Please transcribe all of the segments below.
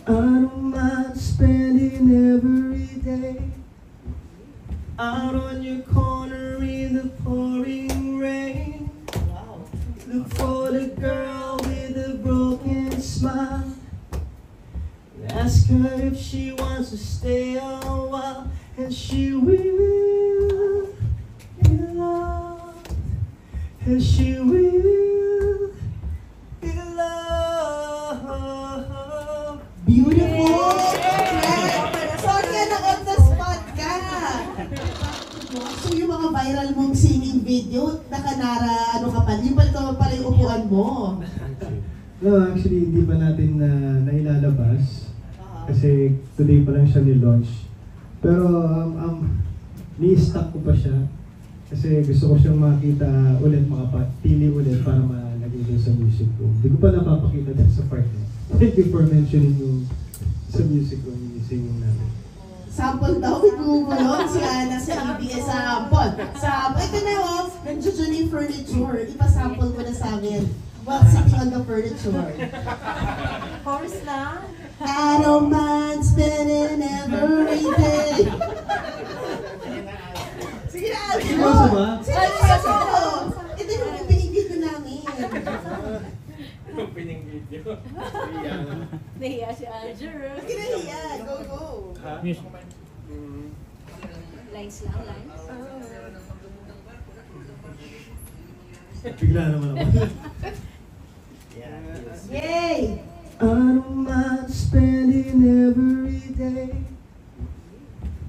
I don't mind spending every day out on your corner in the pouring rain. Wow. Look for the girl with a broken smile. Ask her if she wants to stay a while, and she will be loved, and she will be loved. Beautiful! Sorry na on the spot ka! So yung mga viral mong singing video, nakanara, ano ka pa, yung pala yung upuan mo. No, actually, hindi pa natin nailalabas. Kasi today pa lang siya ni-launch. Pero ni-stock ko pa siya. Kasi gusto ko siyang makita ulit, makapili ulit para malagay din sa music ko. Hindi ko pa napapakita din sa part niya. Thank you for mentioning yung sa music ko, yung singing namin. Sample daw, gugulong si Ana sa EBS. Sample. Ito na oh, nandiyo dyan yung furniture. Ipa-sample mo na sa amin while sitting on the furniture. Chorus na? I don't mind spending every day. Sige na, Aljo! Seryoso ba? Seryoso! Ito yung pinigil namin. Yung pinigil. Nahiya si Alger. Sige na, Hiya. Go, go. Lines lang, lines. Bigla naman ako. Yay! I don't mind spending every day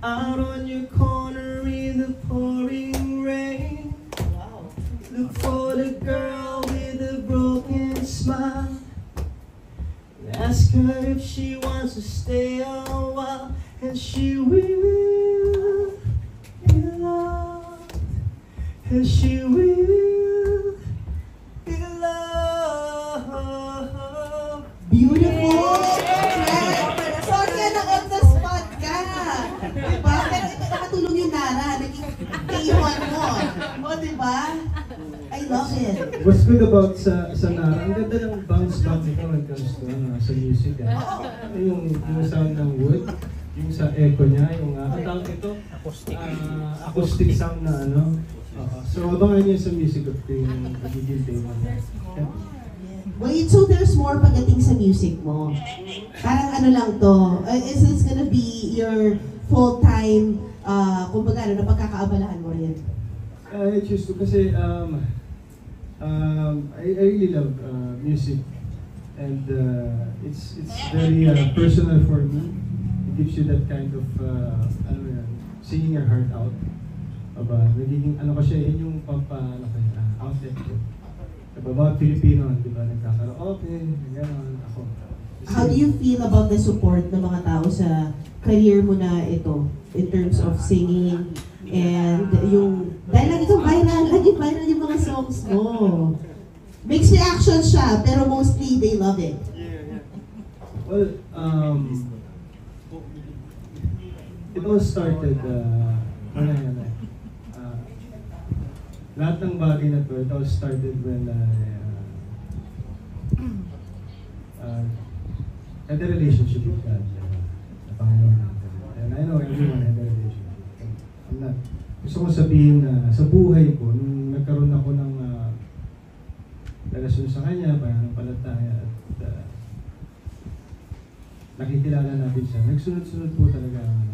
out on your corner in the pouring rain. Wow. Look for the girl with a broken smile. Ask her if she wants to stay a while, and she will be loved, and she will be loved. Beautiful! Sorry na on the spot ka! Diba? Pero ito nakatulong yung Nara. Naging K1 mo. O, diba? I love it. What's good about sa Nara, ang ganda ng bounce back nito when it comes to sa music. Yung sound ng wood, yung sa echo niya, yung ang tawag ito, acoustic sound na ano. So abangan niyo sa music of yung magiging tema. Wait, so there's more pagdating sa music mo? Parang ano lang to, is this gonna be your full-time, kumbaga, ano, napagkakaabalahan mo rin? I choose to kasi I really love music, and it's very personal for me. It gives you that kind of ano yan, singing your heart out. Nagiging ano ko siya, yun yung outlet ko. Diba, mga Pilipino, di ba, nagkakaraoke, gano'n, ako. How do you feel about the support ng mga tao sa career mo na ito in terms of singing and yung dahil lagi viral yung mga songs mo. Mixed reactions siya, pero mostly they love it. Well, it all started, lahat ng bagay na to, it all started when had a relationship with God. Sa Panginoon natin. And I know everyone had a relationship. Gusto kong sabihin na sa buhay ko, nung nagkaroon ako ng relasyon sa Kanya, pananampalataya, at nakikilala natin siya, nagsunod-sunod po talaga ang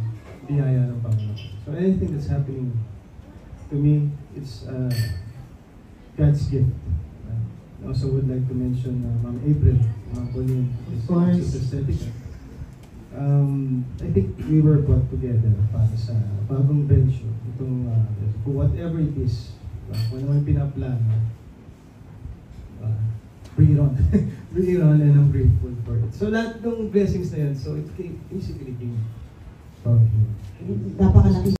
biyaya ng Panginoon. So anything that's happening to me, it's God's gift. I also would like to mention Ma'am April, Ma'am Pauline, Sister Stetica. I think we were brought together para sa bagong venture. Itong, whatever it is, kung ano yung pinaplano, bring it on. Bring it on, and I'm grateful for it. So lahat ng blessings na yan, so it basically came from Him. Napakalaki